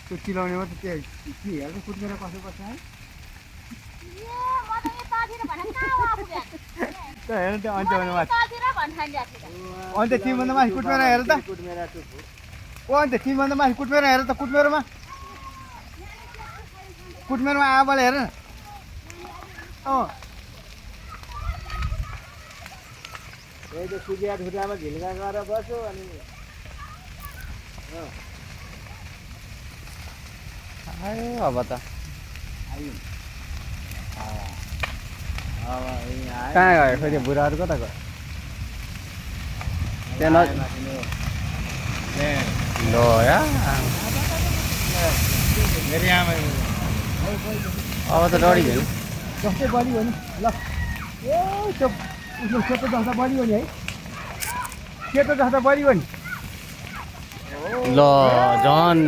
त्यो चिलाउनेमा त त्यो के हेर्नु कुद्मेर कसो पर्छ है त हेर्नु त्यो अन्त्यमा अन्त तिमीभन्दा माथि कुटमेर हेर त ओ अन्त तिमीभन्दा माथि कुटमेर हेर त कुटमेरोमा आवाले हेर न अँ त्यही त सुकिया ठुटामा झिल्का गरेर बस्यो अनि आयो अब त आयो कहाँ गयो फेरि बुढाहरू कता गयो त्यहाँ लो या मेरो आमा अब त डढी भयो जस्तै बलियो नि ल ए त्यो उसको सेतो जस्तो बलियो नि है सेतो जस्तो बलियो नि ल झन्